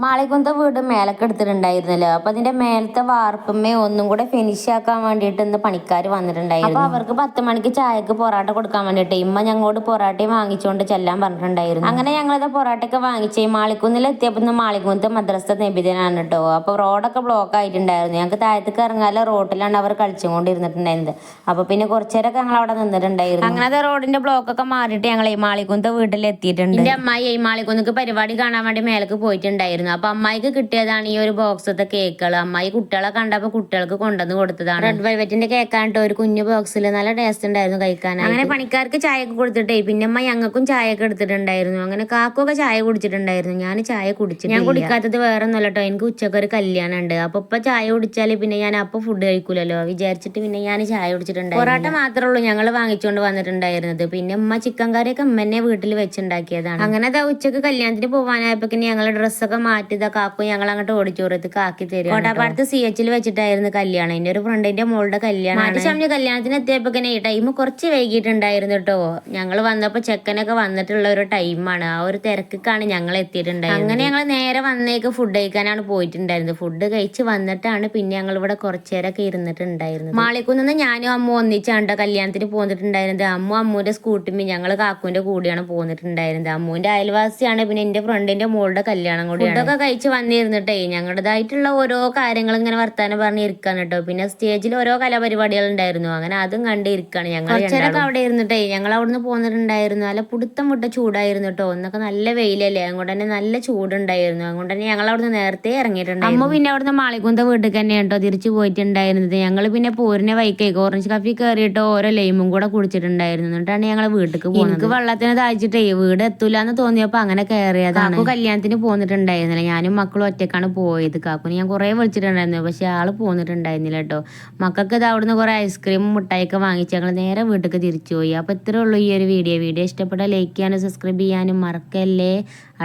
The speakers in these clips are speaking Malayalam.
മാളികുന്ത വീട് മേലൊക്കെ എടുത്തിട്ടുണ്ടായിരുന്നല്ലോ. അപ്പൊ അതിന്റെ മേലത്തെ വാർപ്പുമ്മേ ഒന്നും കൂടെ ഫിനിഷ് ആക്കാൻ വേണ്ടിയിട്ട് ഇന്ന് പണിക്കാർ വന്നിട്ടുണ്ടായിരുന്നു. അപ്പൊ അവർക്ക് 10 മണിക്ക് ചായക്ക് പൊറാട്ട കൊടുക്കാൻ വേണ്ടിയിട്ട് ഇമ്മ ഞങ്ങളോട് പൊറാട്ടയും വാങ്ങിച്ചുകൊണ്ട് ചെല്ലാൻ പറഞ്ഞിട്ടുണ്ടായിരുന്നു. അങ്ങനെ ഞങ്ങളത് പൊറാട്ടയൊക്കെ വാങ്ങിച്ചേ മാളിക്കുന്നിൽ എത്തിയപ്പോൾ ഇന്ന് മാളികുന്ത മദ്രസ നബിദിനാണ് കേട്ടോ. അപ്പൊ റോഡൊക്കെ ബ്ലോക്ക് ആയിട്ടുണ്ടായിരുന്നു. ഞങ്ങൾക്ക് താഴത്തേക്ക് ഇറങ്ങാതെ റോഡിലാണ് അവർ കളിച്ചുകൊണ്ടിരുന്നിട്ടുണ്ടായിരുന്നത്. അപ്പൊ പിന്നെ കുറച്ചേരൊക്കെ ഞങ്ങൾ അവിടെ നിന്നിട്ടുണ്ടായിരുന്നു. അങ്ങനത്തെ റോഡിന്റെ ബ്ലോക്ക് ഒക്കെ മാറിയിട്ട് ഞങ്ങൾ ഈ മാളികുന്ത വീട്ടിൽ എത്തിയിട്ടുണ്ട്. എന്റെ അമ്മായി ഈ മാളികുന്നക്ക് പരിപാടി കാണാൻ വേണ്ടി മേലേക്ക് പോയിട്ടുണ്ടായിരുന്നു. അപ്പൊ അമ്മായിക്ക് കിട്ടിയതാണ് ഈ ഒരു ബോക്സത്തെ കേക്കുകൾ. അമ്മായി കുട്ടികളെ കണ്ടപ്പോ കുട്ടികൾക്ക് കൊണ്ടുവന്ന് കൊടുത്തതാണ്. റെഡ് വെൽവെറ്റിന്റെ കേക്കാണിട്ട് ഒരു കുഞ്ഞു ബോക്സിൽ നല്ല ടേസ്റ്റ് ഉണ്ടായിരുന്നു കഴിക്കാൻ. അങ്ങനെ പണിക്കാർക്ക് ചായ ഒക്കെ കൊടുത്തിട്ടേ പിന്നെ അമ്മ ഞങ്ങൾക്കും ചായ ഒക്കെ എടുത്തിട്ടുണ്ടായിരുന്നു. അങ്ങനെ കാക്കൊക്കെ ചായ കുടിച്ചിട്ടുണ്ടായിരുന്നു. ഞാൻ ചായ കുടിച്ചിട്ട് ഞാൻ കുടിക്കാത്തത് വേറെ ഒന്നുമല്ല കേട്ടോ. എനിക്ക് ഉച്ചക്ക് ഒരു കല്യാണം ഉണ്ട്. അപ്പൊ ഇപ്പൊ ചായ കുടിച്ചാല് പിന്നെ ഞാൻ അപ്പൊ ഫുഡ് കഴിക്കൂലല്ലോ വിചാരിച്ചിട്ട് പിന്നെ ഞാൻ ചായ കുടിച്ചിട്ടുണ്ടായിരുന്നു. പൊറാട്ട മാത്രമേ ഉള്ളൂ ഞങ്ങൾ വാങ്ങിച്ചുകൊണ്ട് വന്നിട്ടുണ്ടായിരുന്നത്. പിന്നെ ഉമ്മ ചിക്കൻ കറിയൊക്കെ ഉമ്മനെ വീട്ടിൽ വെച്ചുണ്ടാക്കിയതാണ്. അങ്ങനെ ഉച്ചക്ക് കല്യാണത്തിന് പോകാനായപ്പോ ഞങ്ങൾ ഡ്രസ്സൊക്കെ മാറ്റിയതാ കാക്കു ഞങ്ങൾ അങ്ങോട്ട് ഓടിച്ചോറത്തേക്ക് ആക്കി തരും. കോട്ടാപ്പാടത്ത് CH വെച്ചിട്ടായിരുന്നു കല്യാണം. എന്റെ ഒരു ഫ്രണ്ടിന്റെ മോളുടെ കല്യാണം മാറ്റി കല്യാണത്തിന് എത്തിയപ്പോ ടൈം കുറച്ച് വൈകിട്ടുണ്ടായിരുന്നു കേട്ടോ. ഞങ്ങൾ വന്നപ്പോ ചെക്കനൊക്കെ വന്നിട്ടുള്ള ഒരു ടൈമാണ്. ആ ഒരു തിരക്കാണ് ഞങ്ങൾ എത്തിയിട്ടുണ്ടായിരുന്നത്. അങ്ങനെ ഞങ്ങൾ നേരെ വന്നേക്ക് ഫുഡ് കഴിക്കാനാണ് പോയിട്ടുണ്ടായിരുന്നത്. ഫുഡ് കഴിച്ച് വന്നിട്ടാണ് പിന്നെ ഞങ്ങൾ ഇവിടെ കുറച്ചേരൊക്കെ ഇരുന്നിട്ടുണ്ടായിരുന്നത്. മാളിക്കുന്ന് ഞാനും അമ്മ ഒന്നിച്ചാണ്ടോ കല്യാണത്തിന് പോന്നിട്ടുണ്ടായിരുന്നത്. അമ്മൂന്റെ സ്കൂട്ടിമ്മ ഞങ്ങൾ കാക്കുവിന്റെ കൂടെയാണ് പോന്നിട്ടുണ്ടായിരുന്നത്. അമ്മൂന്റെ അയൽവാസിയാണ്. പിന്നെ എന്റെ ഫ്രണ്ടിന്റെ മോളുടെ കല്യാണം കൂടി ഫുഡൊക്കെ കഴിച്ച് വന്നിരുന്നിട്ടേ ഞങ്ങളുടേതായിട്ടുള്ള ഓരോ കാര്യങ്ങൾ ഇങ്ങനെ വർത്താനം പറഞ്ഞ് ഇരിക്കാണ് കേട്ടോ. പിന്നെ സ്റ്റേജിൽ ഓരോ കലാപരിപാടികൾ ഉണ്ടായിരുന്നു. അങ്ങനെ അതും കണ്ട് ഇരിക്കാണ് ഞങ്ങൾ. കുറച്ചേരൊക്കെ അവിടെ ഇരുന്നിട്ടേ ഞങ്ങൾ അവിടുന്ന് പോന്നിട്ടുണ്ടായിരുന്നു. നല്ല പുടുത്തം വിട്ട ചൂടായിരുന്നു കേട്ടോ. ഒന്നൊക്കെ നല്ല വെയിലല്ലേ, അതുകൊണ്ട് തന്നെ നല്ല ചൂടുണ്ടായിരുന്നു. അതുകൊണ്ട് തന്നെ ഞങ്ങൾ അവിടുന്ന് നേരത്തെ ഇറങ്ങിയിട്ടുണ്ടായിരുന്നു. അമ്മ പിന്നെ അവിടുന്ന് മാളികുന്ത വീട്ടിൽ തന്നെ കേട്ടോ തിരിച്ചു പോയിട്ടുണ്ടായിരുന്നത്. ഞങ്ങൾ പിന്നെ പോരിനെ വൈക്കേക്ക് ഓറഞ്ച് കഫി കയറിയിട്ട് ഓരോ ലൈമും കൂടെ കുടിച്ചിട്ടുണ്ടായിരുന്നു. എന്നിട്ടാണ് ഞങ്ങൾ വീട്ടിലേക്ക് പോകുന്നത്. എനിക്ക് വെള്ളത്തിന് താഴ്ചിട്ടേ വീട് എത്തൂലെന്ന് തോന്നിയപ്പോ അങ്ങനെ കയറിയതാണ്. കല്യാണത്തിന് പോന്നിട്ടുണ്ടായിരുന്നില്ല. ഞാനും മക്കളും ഒറ്റക്കാണ് പോയത്. കാക്കുന് ഞാൻ കുറെ വിളിച്ചിട്ടുണ്ടായിരുന്നു, പക്ഷെ ആള് പോന്നിട്ടുണ്ടായിരുന്നില്ല കേട്ടോ. മക്കൾക്ക് ഇത് അവിടുന്ന് കുറെ ഐസ്ക്രീമും മുട്ടായിയൊക്കെ വാങ്ങിച്ച് ഞങ്ങൾ നേരെ വീട്ടിലേക്ക് തിരിച്ചു പോയി. അപ്പൊ ഇത്രേ ഉള്ളൂ ഈ ഒരു വീഡിയോ ഇഷ്ടപ്പെട്ടാൽ ലൈക്ക് ചെയ്യാനും സബ്സ്ക്രൈബ് ചെയ്യാനും മറക്കല്ലേ.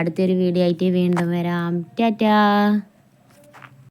അടുത്തൊരു വീഡിയോ ആയിട്ട് വീണ്ടും വരാം. ടാറ്റാ.